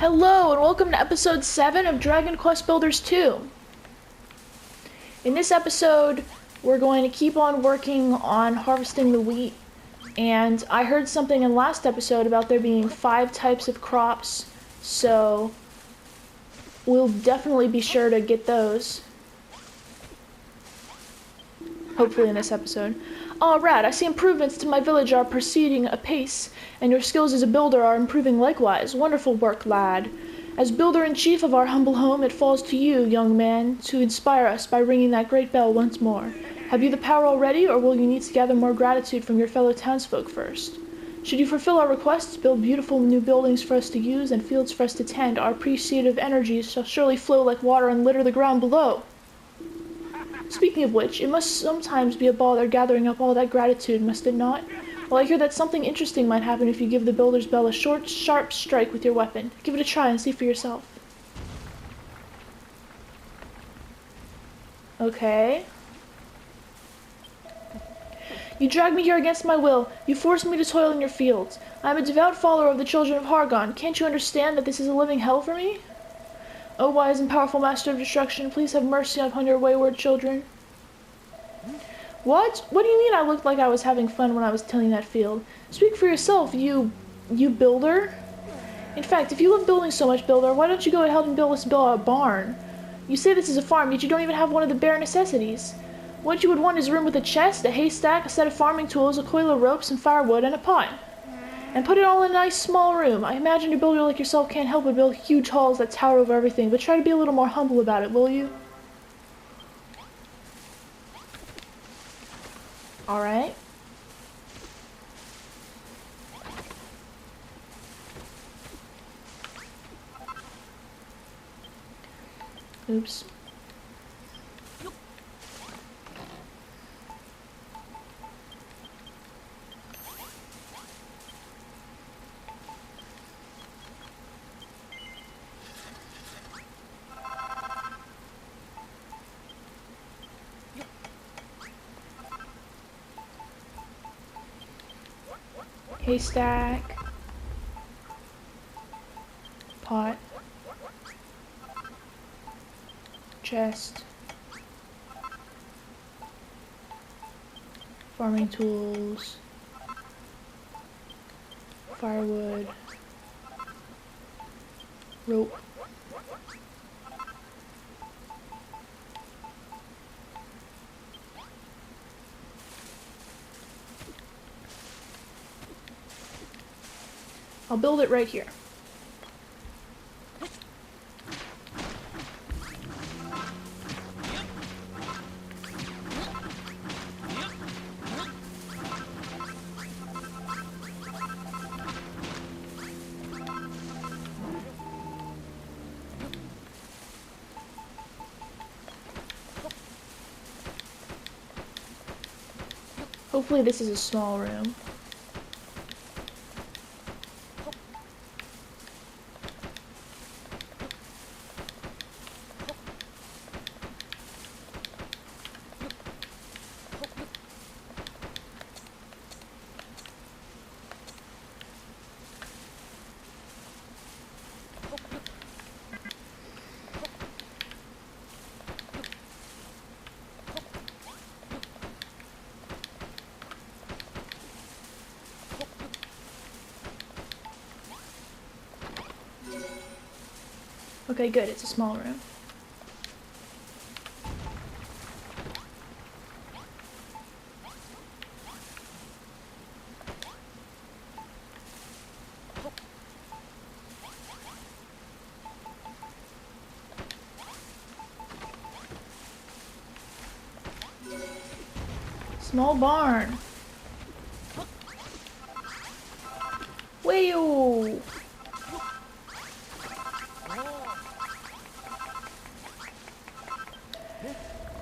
Hello and welcome to episode 7 of Dragon Quest Builders 2. In this episode, we're going to keep on working on harvesting the wheat, and I heard something in last episode about there being 5 types of crops, so we'll definitely be sure to get those. Hopefully in this episode. Rad, I see improvements to my village are proceeding apace, and your skills as a builder are improving likewise. Wonderful work, lad. As builder-in-chief of our humble home, it falls to you, young man, to inspire us by ringing that great bell once more. Have you the power already, or will you need to gather more gratitude from your fellow townsfolk first? Should you fulfill our requests, build beautiful new buildings for us to use and fields for us to tend, our appreciative energies shall surely flow like water and litter the ground below. Speaking of which, it must sometimes be a bother gathering up all that gratitude, must it not? Well, I hear that something interesting might happen if you give the builder's bell a short, sharp strike with your weapon. Give it a try and see for yourself. Okay. You dragged me here against my will. You forced me to toil in your fields. I am a devout follower of the children of Hargon. Can't you understand that this is a living hell for me? O wise and powerful master of destruction, please have mercy upon your wayward children. What? What do you mean I looked like I was having fun when I was tilling that field? Speak for yourself, you builder. In fact, if you love building so much, builder, why don't you go and help me build a barn? You say this is a farm, yet you don't even have one of the bare necessities. What you would want is a room with a chest, a haystack, a set of farming tools, a coil of rope, some firewood, and a pot. And put it all in a nice small room. I imagine a builder like yourself can't help but build huge halls that tower over everything, but try to be a little more humble about it, will you? Alright. Oops. Haystack, pot, chest, farming tools, firewood, rope. I'll build it right here. Hopefully this is a small room. Okay, good, it's a small room. Small barn. Wayo!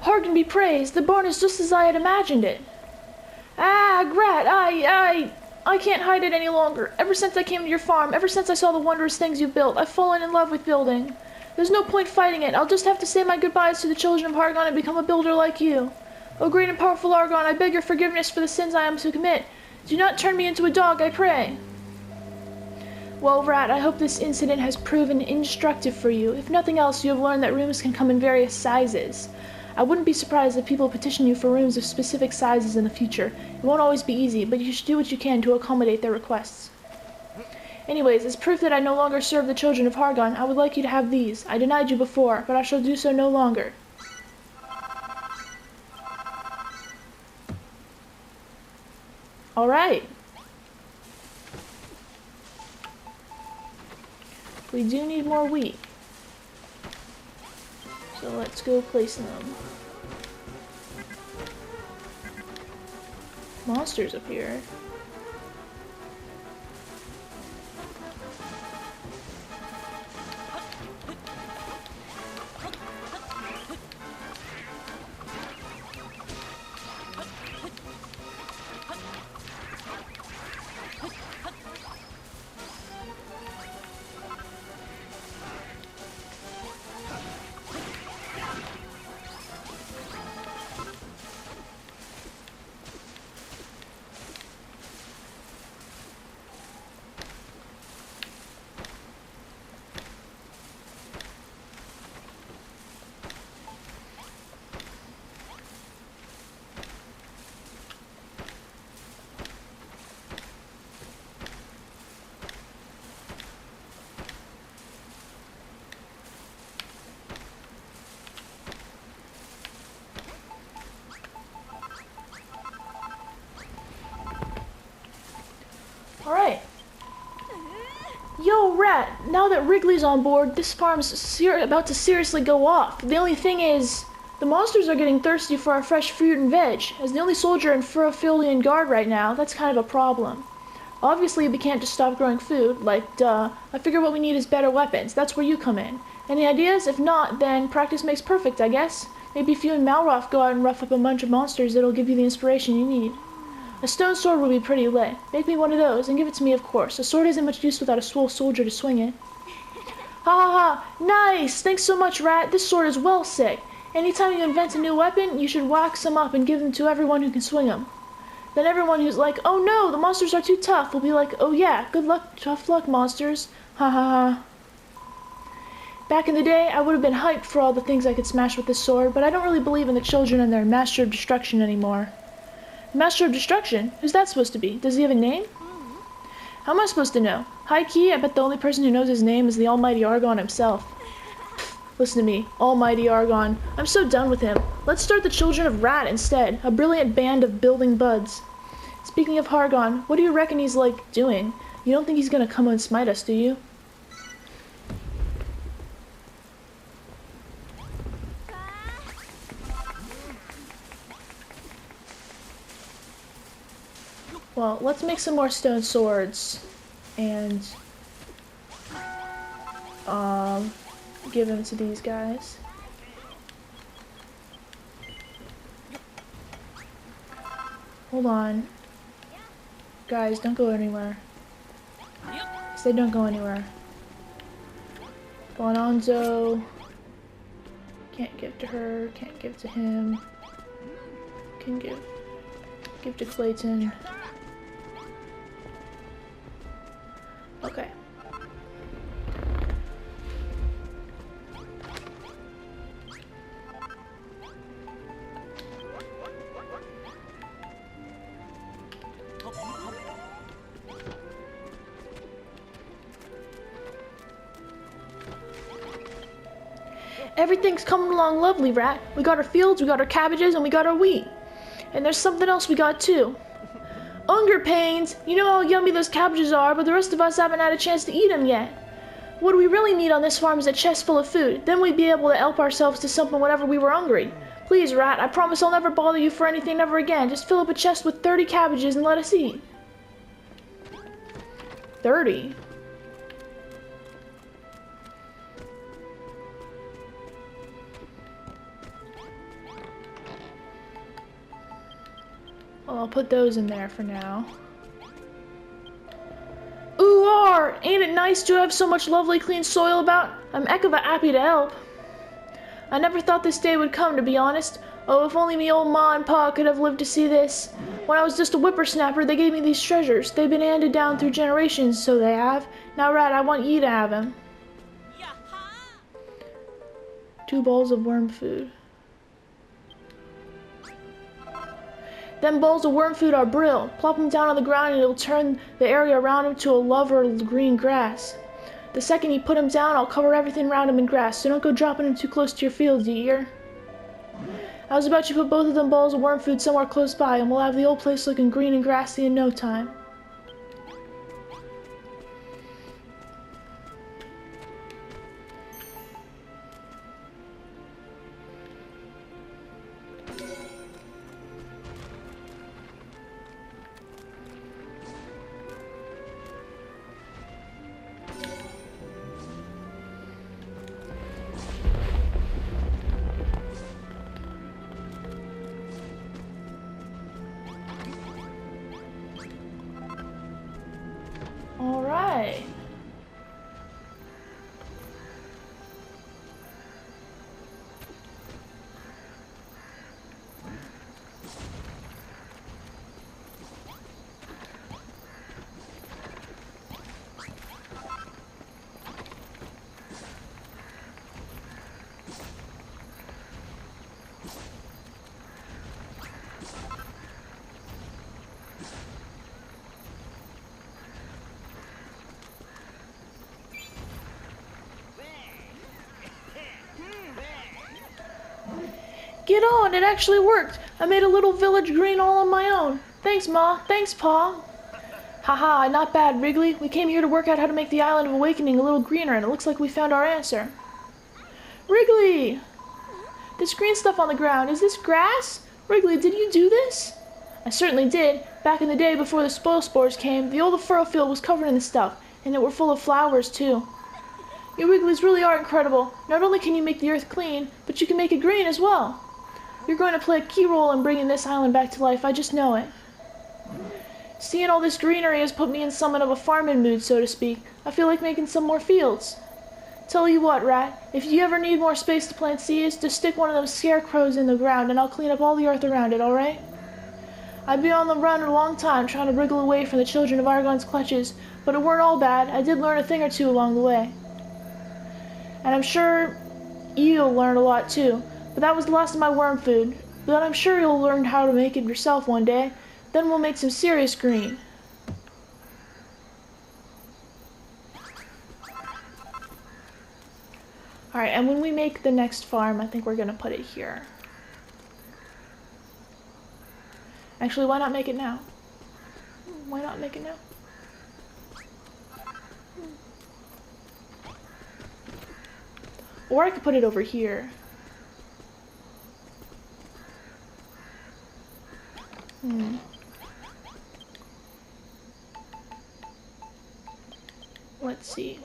Hargon be praised, the barn is just as I had imagined it. Ah, Grat, I can't hide it any longer. Ever since I came to your farm, ever since I saw the wondrous things you've built, I've fallen in love with building. There's no point fighting it. I'll just have to say my goodbyes to the children of Hargon and become a builder like you. O great and powerful Argon, I beg your forgiveness for the sins I am to commit. Do not turn me into a dog, I pray. Well, Rat, I hope this incident has proven instructive for you. If nothing else, you have learned that rooms can come in various sizes. I wouldn't be surprised if people petition you for rooms of specific sizes in the future. It won't always be easy, but you should do what you can to accommodate their requests. Anyways, as proof that I no longer serve the children of Hargon, I would like you to have these. I denied you before, but I shall do so no longer. Alright. We do need more wheat. So let's go place them. Monsters up here. Alright. Yo, Rat, now that Wrigley's on board, this farm's about to seriously go off. The only thing is, the monsters are getting thirsty for our fresh fruit and veg. As the only soldier in Furofilian Guard right now, that's kind of a problem. Obviously, we can't just stop growing food, like, duh. I figure what we need is better weapons. That's where you come in. Any ideas? If not, then practice makes perfect, I guess. Maybe if you and Malroth go out and rough up a bunch of monsters, it'll give you the inspiration you need. A stone sword would be pretty lit. Make me one of those, and give it to me, of course. A sword isn't much use without a swole soldier to swing it. Ha ha ha! Nice! Thanks so much, Rat. This sword is well sick. Anytime you invent a new weapon, you should wax them up and give them to everyone who can swing them. Then everyone who's like, oh no, the monsters are too tough, will be like, oh yeah, good luck, tough luck, monsters. Ha ha ha. Back in the day, I would have been hyped for all the things I could smash with this sword, but I don't really believe in the children and their Master of Destruction anymore. Master of Destruction? Who's that supposed to be? Does he have a name? How am I supposed to know? High key, I bet the only person who knows his name is the almighty Argon himself. Listen to me, almighty Argon. I'm so done with him. Let's start the Children of Rat instead, a brilliant band of building buds. Speaking of Hargon, what do you reckon he's, like, doing? You don't think he's gonna come and smite us, do you? Well, let's make some more stone swords and give them to these guys. Hold on. Guys, don't go anywhere. Say don't go anywhere. Bonanzo. Can't give to her, can't give to him. Can give to Clayton. Okay. Everything's coming along lovely, Rat. We got our fields, we got our cabbages, and we got our wheat. And there's something else we got too. Hunger pains! You know how yummy those cabbages are, but the rest of us haven't had a chance to eat them yet. What we really need on this farm is a chest full of food. Then we'd be able to help ourselves to something whenever we were hungry. Please, Rat, I promise I'll never bother you for anything ever again. Just fill up a chest with 30 cabbages and let us eat. 30? Well, I'll put those in there for now. Ooh, ain't it nice to have so much lovely clean soil about? I'm hecka happy to help. I never thought this day would come, to be honest. Oh, if only me old ma and pa could have lived to see this. When I was just a whippersnapper, they gave me these treasures. They've been handed down through generations, so they have. Now, Rat, I want you to have them. 2 bowls of worm food. Them bowls of worm food are brittle. Plop them down on the ground and it'll turn the area around them to a lover of green grass. The second you put them down, I'll cover everything around them in grass, so don't go dropping them too close to your fields, you hear? How's about you put both of them bowls of worm food somewhere close by, and we'll have the old place looking green and grassy in no time. All right. Get on, it actually worked. I made a little village green all on my own. Thanks, Ma. Thanks, Pa. Haha, not bad, Wrigley. We came here to work out how to make the Island of Awakening a little greener, and it looks like we found our answer. Wrigley! This green stuff on the ground, is this grass? Wrigley, did you do this? I certainly did. Back in the day before the spoil spores came, the old furrow field was covered in this stuff, and it were full of flowers, too. You Wrigleys really are incredible. Not only can you make the earth clean, but you can make it green as well. You're going to play a key role in bringing this island back to life, I just know it. Seeing all this greenery has put me in somewhat of a farming mood, so to speak. I feel like making some more fields. Tell you what, Rat, if you ever need more space to plant seeds, just stick one of them scarecrows in the ground and I'll clean up all the earth around it, alright? I've been on the run a long time trying to wriggle away from the children of Argon's clutches, but it weren't all bad. I did learn a thing or two along the way. And I'm sure you'll learn a lot too. But that was the last of my worm food. But I'm sure you'll learn how to make it yourself one day. Then we'll make some serious green. Alright, and when we make the next farm, I think we're going to put it here. Actually, why not make it now? Why not make it now? Or I could put it over here. Let's see.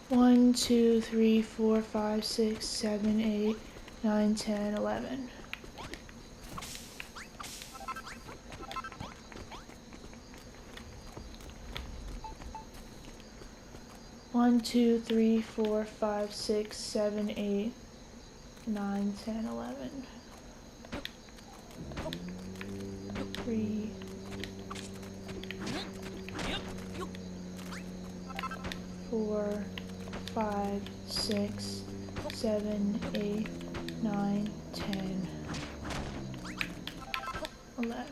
One, 2, 3, 4, 5, 6, 7, 8, 9, 10, 11. One, 2, 3, 4, 5, 6, 7, 8, 9, 10, 11. 3. 4, 5, 6, 7, 8, 9, 10, 11.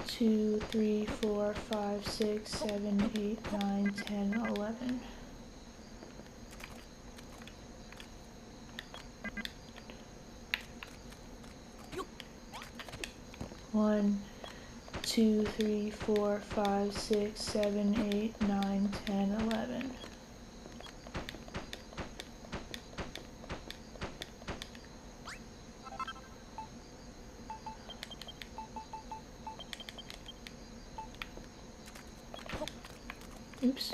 2, 3, 4, 5, 6, 7, 8, 9, 10, 11. 1, 2, 3, 4, 5, 6, 7, 8, 9, 10, 11. Oops.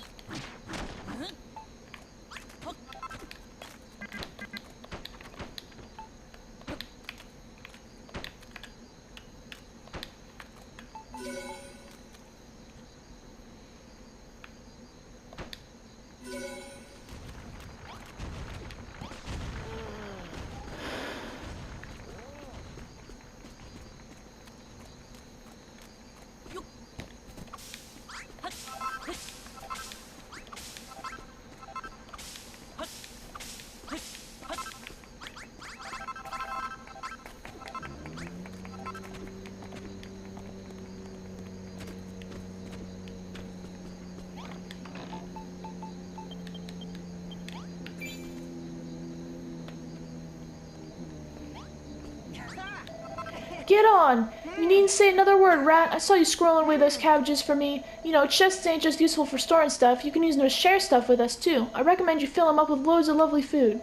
Get on! You needn't say another word, Rat. I saw you squirreling away those cabbages for me. You know, chests ain't just useful for storing stuff. You can use them to share stuff with us, too. I recommend you fill them up with loads of lovely food.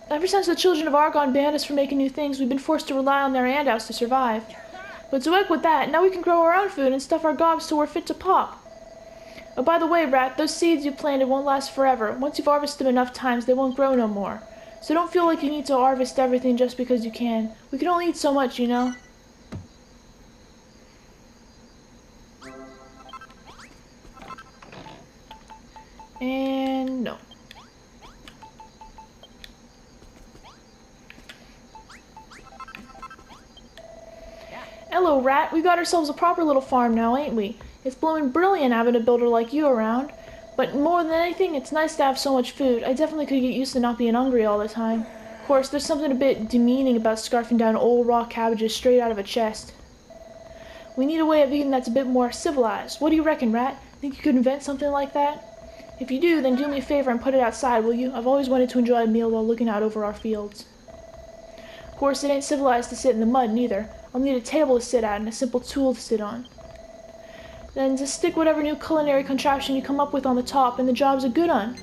Ever since the children of Argon banned us from making new things, we've been forced to rely on their handouts to survive. But to heck with that, now we can grow our own food and stuff our gobs till we're fit to pop. Oh, by the way, Rat, those seeds you planted won't last forever. Once you've harvested them enough times, they won't grow no more. So don't feel like you need to harvest everything just because you can. We can only eat so much, you know? And no. Hello, Rat. We got ourselves a proper little farm now, ain't we? It's blowing brilliant having a builder like you around. But more than anything, it's nice to have so much food. I definitely could get used to not being hungry all the time. Of course, there's something a bit demeaning about scarfing down old raw cabbages straight out of a chest. We need a way of eating that's a bit more civilized. What do you reckon, Rat? Think you could invent something like that? If you do, then do me a favor and put it outside, will you? I've always wanted to enjoy a meal while looking out over our fields. Of course, it ain't civilized to sit in the mud, neither. I'll need a table to sit at and a simple tool to sit on. Then just stick whatever new culinary contraption you come up with on the top, and the job's a good un.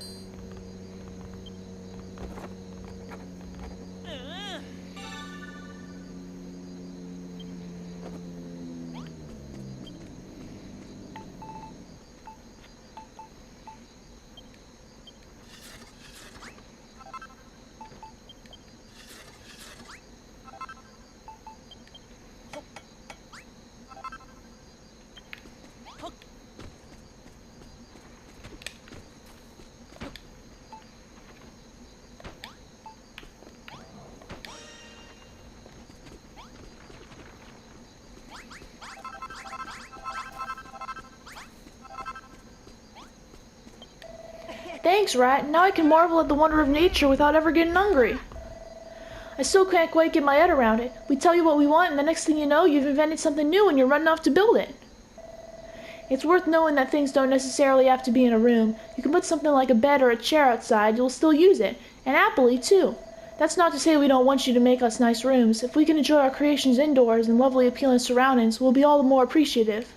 Thanks, Rat. Now I can marvel at the wonder of nature without ever getting hungry. I still can't quite get my head around it. We tell you what we want, and the next thing you know, you've invented something new and you're running off to build it. It's worth knowing that things don't necessarily have to be in a room. You can put something like a bed or a chair outside, you'll still use it. And happily, too. That's not to say we don't want you to make us nice rooms. If we can enjoy our creations indoors in lovely appealing surroundings, we'll be all the more appreciative.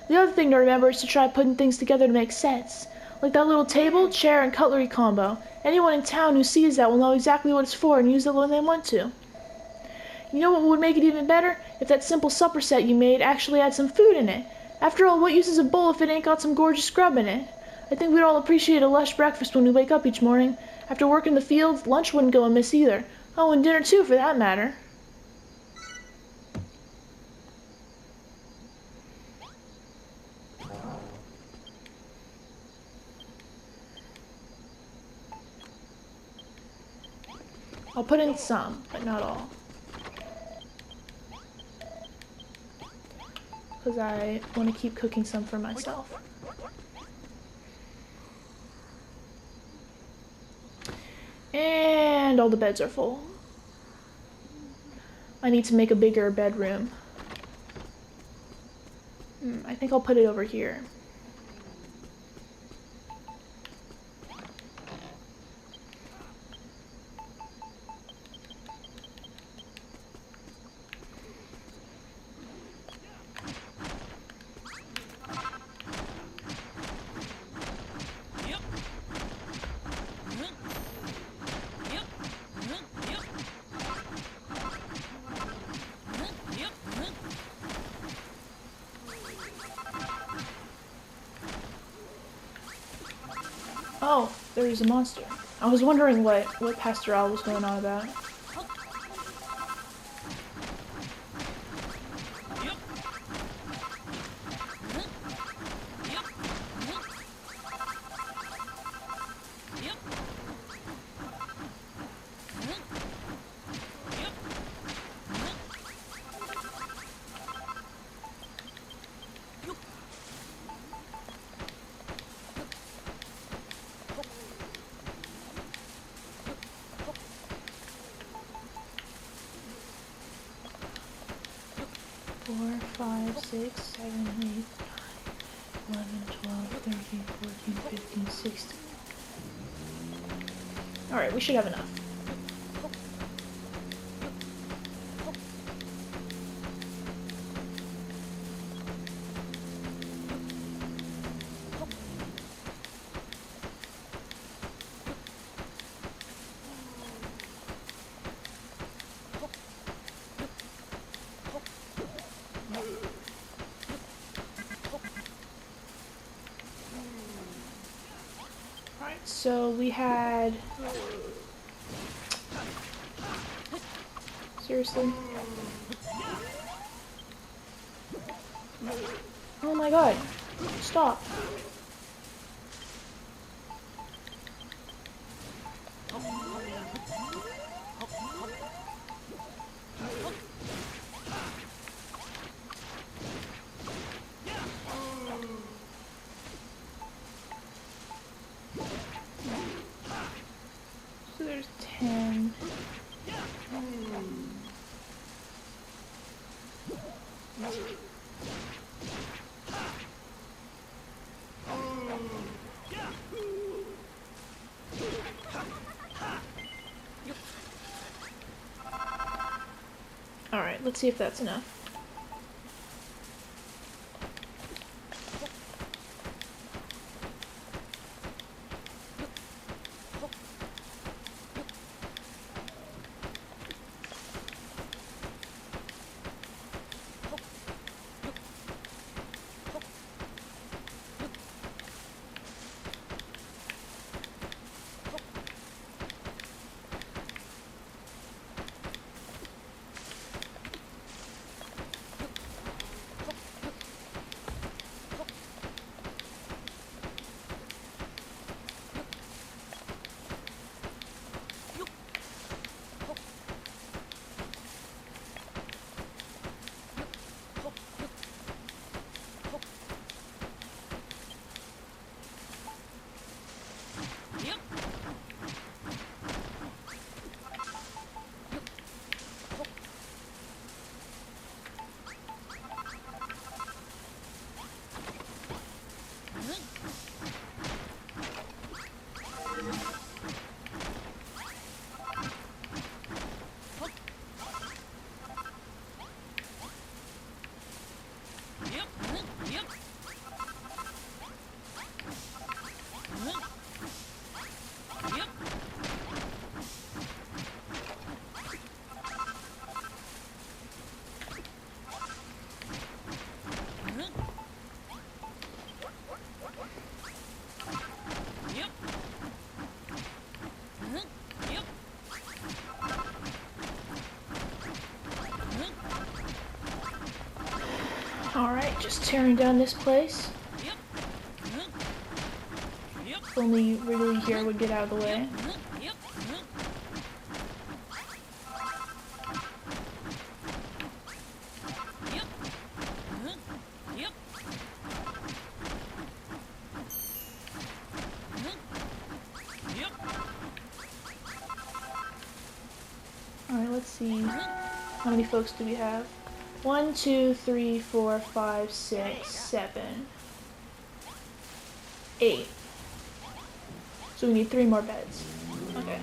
The other thing to remember is to try putting things together to make sense. Like that little table, chair, and cutlery combo. Anyone in town who sees that will know exactly what it's for and use it when they want to. You know what would make it even better? If that simple supper set you made actually had some food in it. After all, what use is a bowl if it ain't got some gorgeous grub in it? I think we'd all appreciate a lush breakfast when we wake up each morning. After work in the fields, lunch wouldn't go amiss either. Oh, and dinner too, for that matter. I'll put in some, but not all. Because I want to keep cooking some for myself. And all the beds are full. I need to make a bigger bedroom. I think I'll put it over here. Oh, there's a monster. I was wondering what Pastoral was going on about. Four, 5, 6, 7, 8, 9, 11, 12, 13, 14, 15, 16. Alright, we should have enough. Alright, so we had... Seriously? Oh my god. Stop. So there's 10. Alright, let's see if that's enough. Alright, just tearing down this place. If only Wrigley here would get out of the way. Alright, let's see. How many folks do we have? 1, 2, 3, 4, 5, 6, 7, 8. So we need 3 more beds. Okay.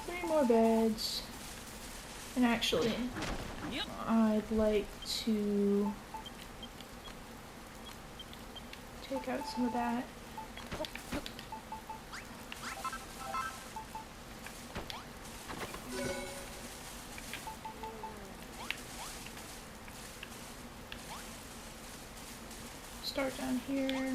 Three more beds. And actually, I'd like to take out some of that. start down here.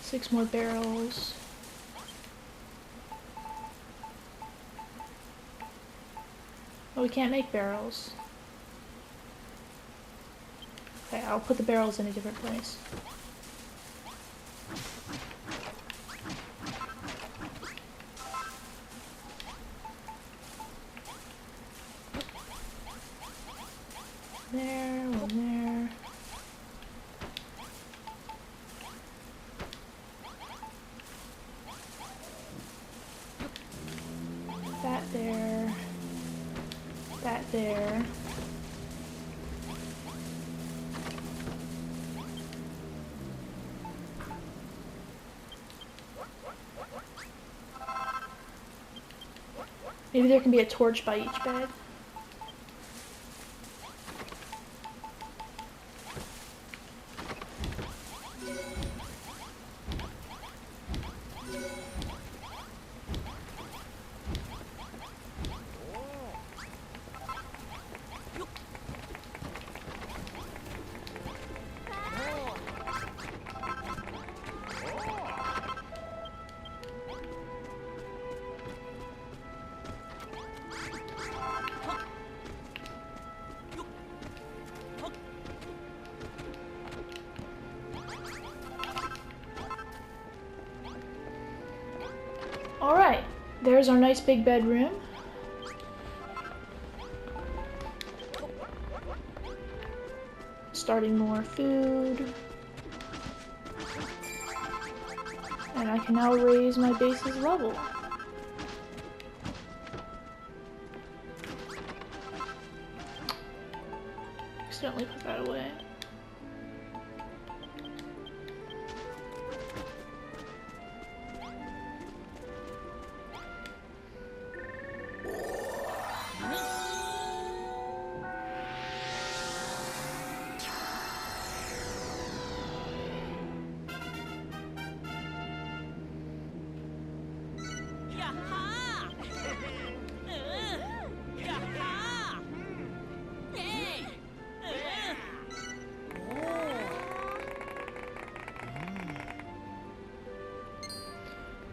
Six more barrels. Oh, we can't make barrels. Okay, I'll put the barrels in a different place. There, one there. That there. That there. Maybe there can be a torch by each bed. Alright, there's our nice big bedroom. Starting more food. And I can now raise my base's level. Accidentally put that away.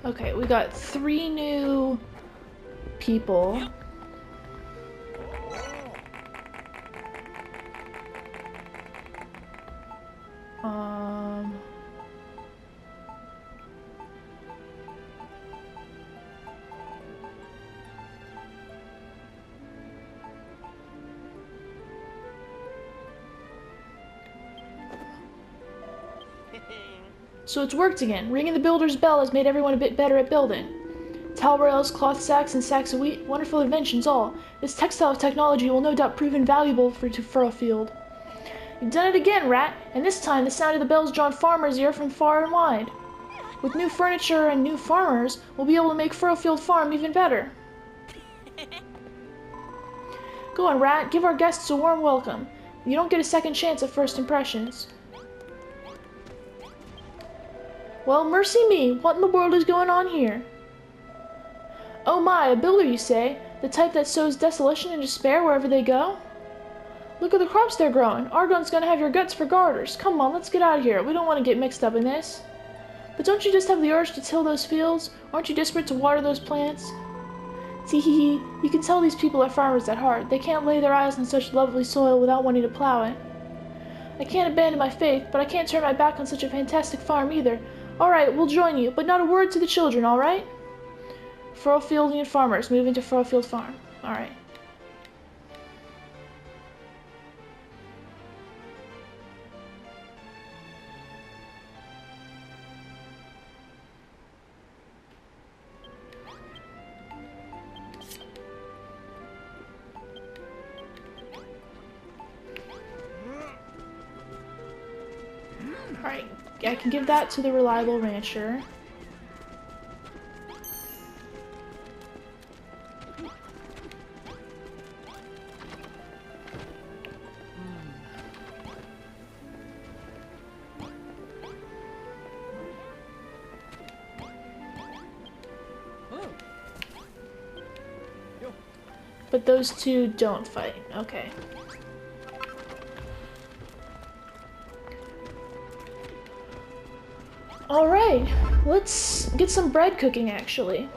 Okay, we got 3 new people. So it's worked again. Ringing the builder's bell has made everyone a bit better at building. Towel rails, cloth sacks, and sacks of wheat, wonderful inventions all. This textile technology will no doubt prove invaluable to Furrowfield. You've done it again, Rat, and this time the sound of the bells drawn farmers' ear from far and wide. With new furniture and new farmers, we'll be able to make Furrowfield Farm even better. Go on, Rat, give our guests a warm welcome. You don't get a second chance at first impressions. Well, mercy me, what in the world is going on here? Oh my, a builder you say? The type that sows desolation and despair wherever they go? Look at the crops they're growing. Argon's gonna have your guts for garters. Come on, let's get out of here. We don't want to get mixed up in this. But don't you just have the urge to till those fields? Aren't you desperate to water those plants? Tee-hee-hee, you can tell these people are farmers at heart. They can't lay their eyes on such lovely soil without wanting to plow it. I can't abandon my faith, but I can't turn my back on such a fantastic farm either. Alright, we'll join you, but not a word to the children, alright? Furrowfieldian farmers moving to Furrowfield Farm. Alright. Alright, I can give that to the reliable rancher. But those two don't fight. Okay. Alright, let's get some bread cooking actually.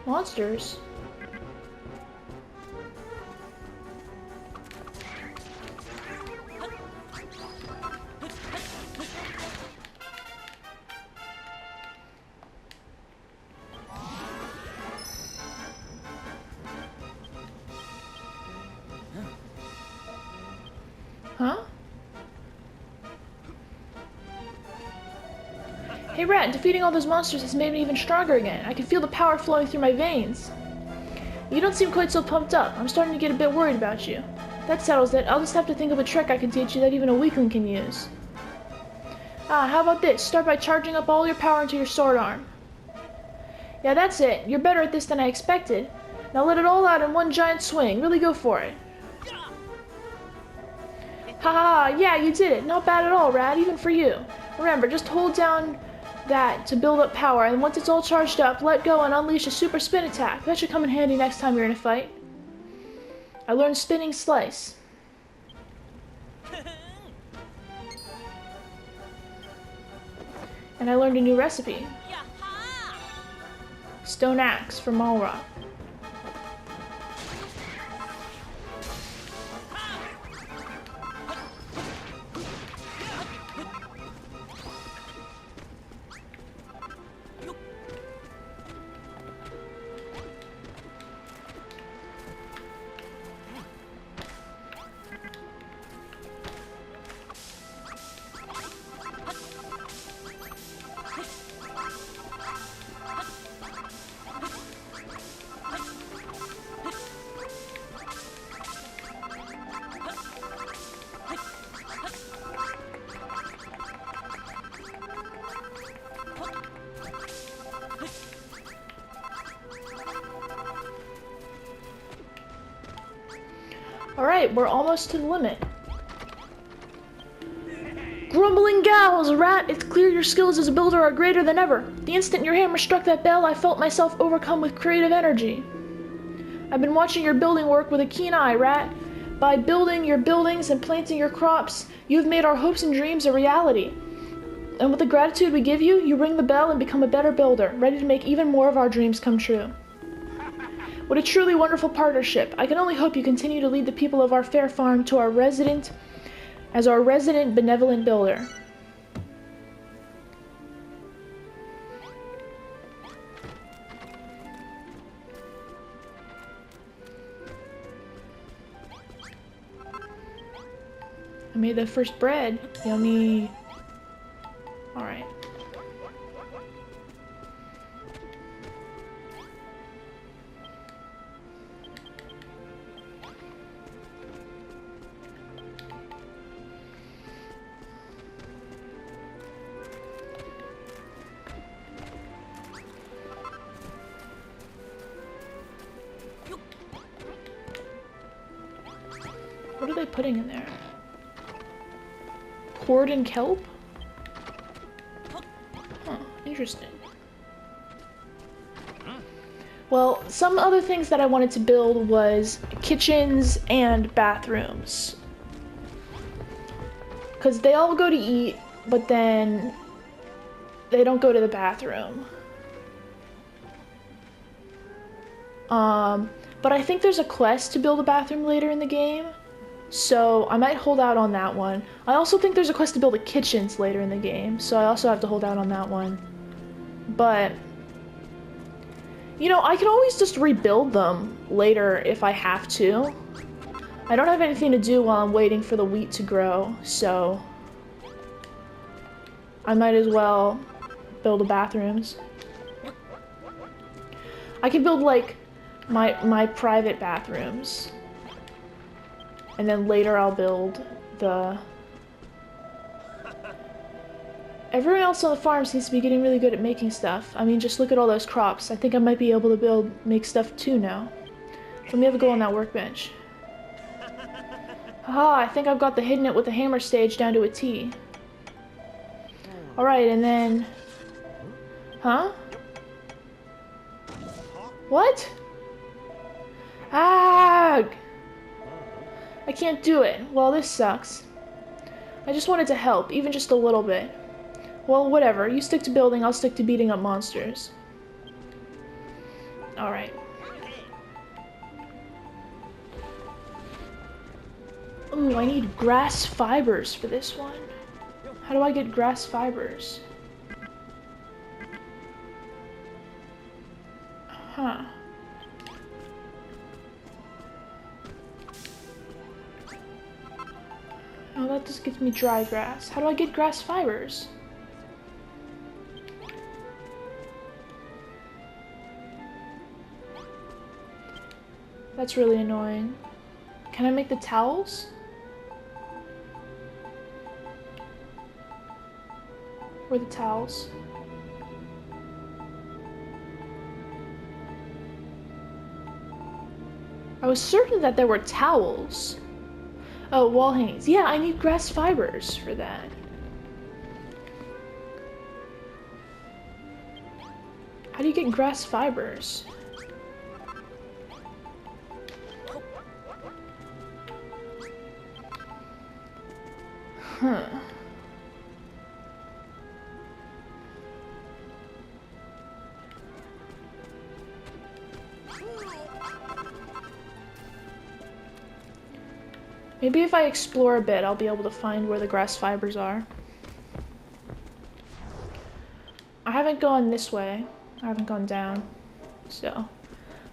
Monsters? Huh? Hey Rat, defeating all those monsters has made me even stronger again. I can feel the power flowing through my veins. You don't seem quite so pumped up. I'm starting to get a bit worried about you. That settles it. I'll just have to think of a trick I can teach you that even a weakling can use. How about this? Start by charging up all your power into your sword arm. Yeah, that's it. You're better at this than I expected. Now let it all out in one giant swing. Really go for it. Ha ha ha, yeah, you did it. Not bad at all, Rat, even for you. Remember, just hold down that to build up power, and once it's all charged up, let go and unleash a super spin attack. That should come in handy next time you're in a fight. I learned spinning slice. And I learned a new recipe. Stone axe from Malrock. Alright, we're almost to the limit. Grumbling gals, Rat! It's clear your skills as a builder are greater than ever. The instant your hammer struck that bell, I felt myself overcome with creative energy. I've been watching your building work with a keen eye, Rat. By building your buildings and planting your crops, you've made our hopes and dreams a reality. And with the gratitude we give you, you ring the bell and become a better builder, ready to make even more of our dreams come true. What a truly wonderful partnership. I can only hope you continue to lead the people of our fair farm to our resident benevolent builder. I made the first bread. Yummy. Alright. What are they putting in there? Cord and kelp? Huh, interesting. Well, some other things that I wanted to build was kitchens and bathrooms. Because they all go to eat, but then they don't go to the bathroom. But I think there's a quest to build a bathroom later in the game. So I might hold out on that one. I also think there's a quest to build a kitchens later in the game, so I also have to hold out on that one. But, you know, I can always just rebuild them later if I have to. I don't have anything to do while I'm waiting for the wheat to grow, so I might as well build the bathrooms. I can build, like, my private bathrooms. And then later I'll build the... Everyone else on the farm seems to be getting really good at making stuff. I mean, just look at all those crops. I think I might be able to make stuff too now. Let me have a go on that workbench. Haha, I think I've got the hidden it with the hammer stage down to a T. Alright, and then... Huh? What? Ah! I can't do it. Well, this sucks. I just wanted to help, even just a little bit. Well, whatever. You stick to building, I'll stick to beating up monsters. Alright. Ooh, I need grass fibers for this one. How do I get grass fibers? Huh. Oh, that just gives me dry grass. How do I get grass fibers? That's really annoying. Can I make the towels? Where are the towels? I was certain that there were towels. Oh, wall hangings. Yeah, I need grass fibers for that. How do you get grass fibers? Huh. Maybe if I explore a bit, I'll be able to find where the grass fibers are. I haven't gone this way. I haven't gone down. So,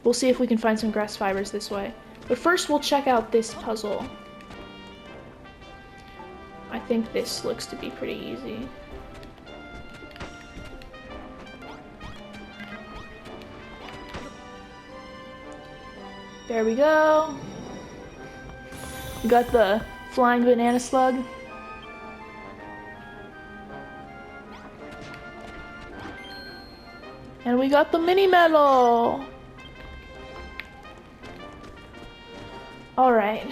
we'll see if we can find some grass fibers this way. But first, we'll check out this puzzle. I think this looks to be pretty easy. There we go. We got the flying banana slug. And we got the mini medal. All right.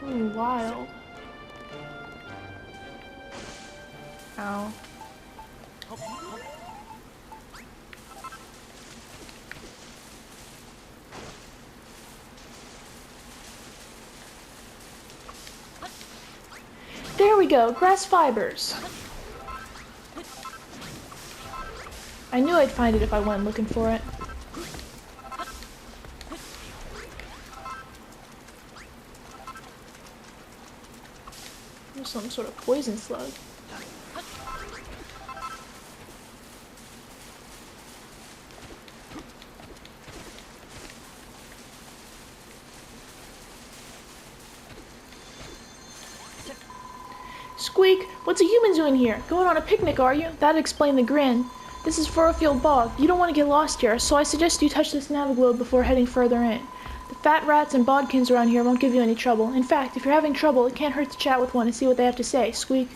Ooh, wild. Ow. There we go, grass fibers. I knew I'd find it if I went looking for it. There's some sort of poison slug. Squeak, what's a human doing here? Going on a picnic, are you? That'd explain the grin. This is Furrowfield Bog. You don't want to get lost here, so I suggest you touch this Naviglobe before heading further in. The fat rats and bodkins around here won't give you any trouble. In fact, if you're having trouble, it can't hurt to chat with one and see what they have to say. Squeak.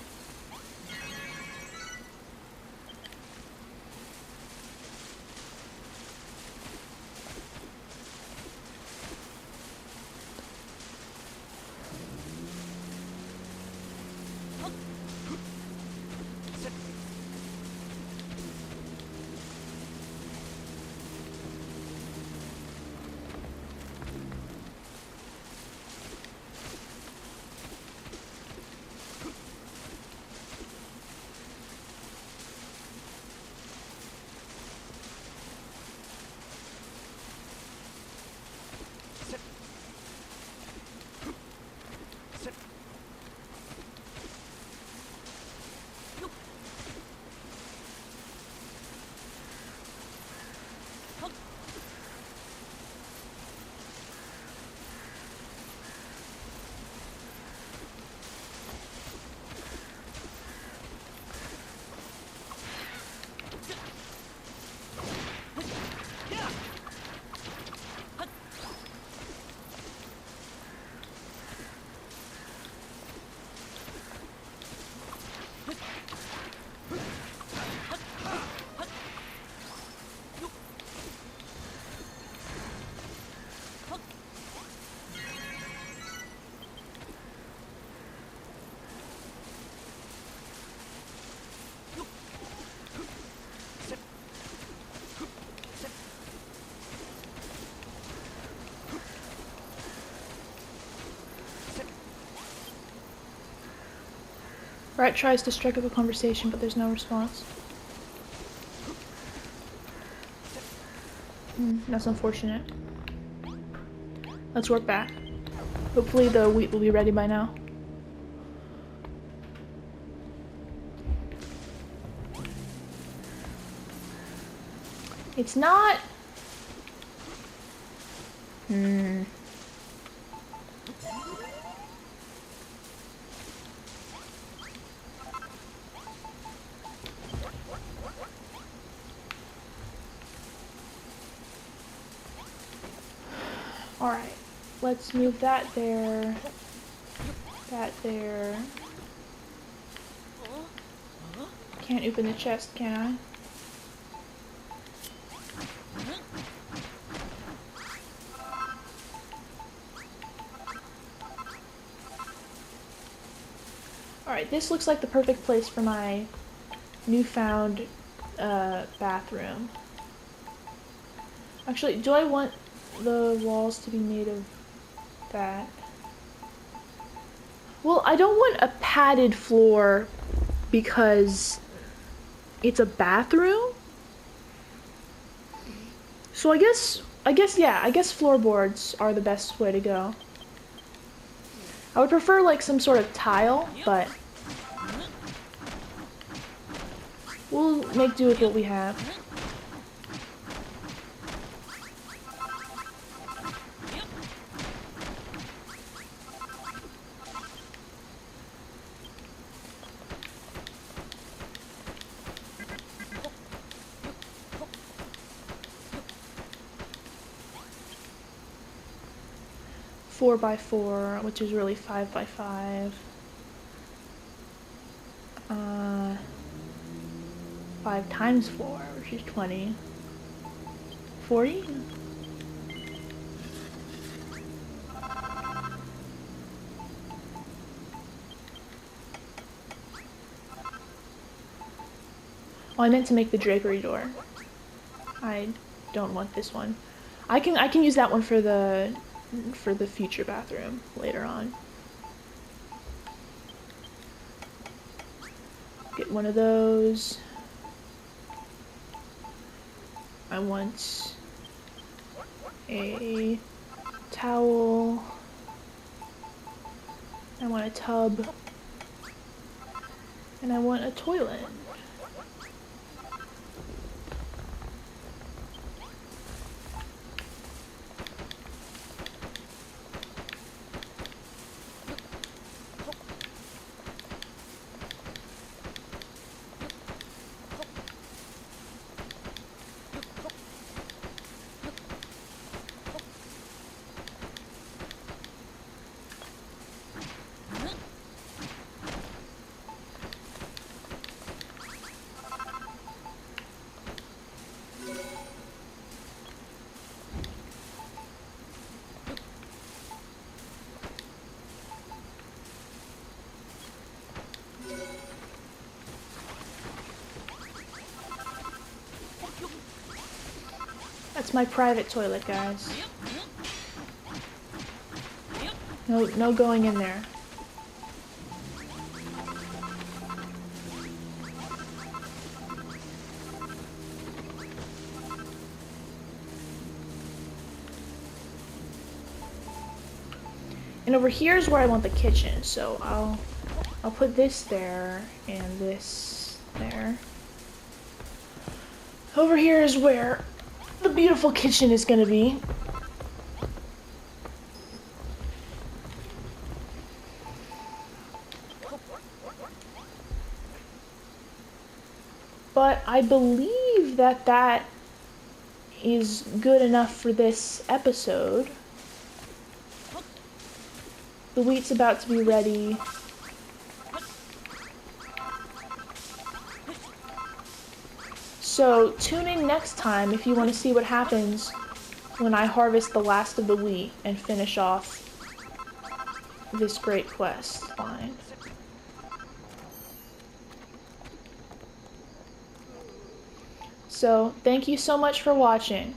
Rat tries to strike up a conversation, but there's no response. That's unfortunate. Let's work back. Hopefully the wheat will be ready by now. It's not... Alright, let's move that there, that there. Can't open the chest, can I? Alright, this looks like the perfect place for my newfound bathroom. Actually, do I want the walls to be made of that? Well, I don't want a padded floor because it's a bathroom. So I guess floorboards are the best way to go. I would prefer like some sort of tile, but we'll make do with what we have. Four by 4, which is really 5 by 5. 5 times 4, which is 20. 40? Oh, I meant to make the drapery door. I don't want this one. I can use that one for the future bathroom later on. Get one of those. I want a towel. I want a tub. And I want a toilet. That's my private toilet, guys. No going in there. And over here is where I want the kitchen, so I'll put this there and this there. Over here is where the beautiful kitchen is gonna be. But I believe that is good enough for this episode. The wheat's about to be ready. So tune in next time if you want to see what happens when I harvest the last of the wheat and finish off this great quest line. So thank you so much for watching.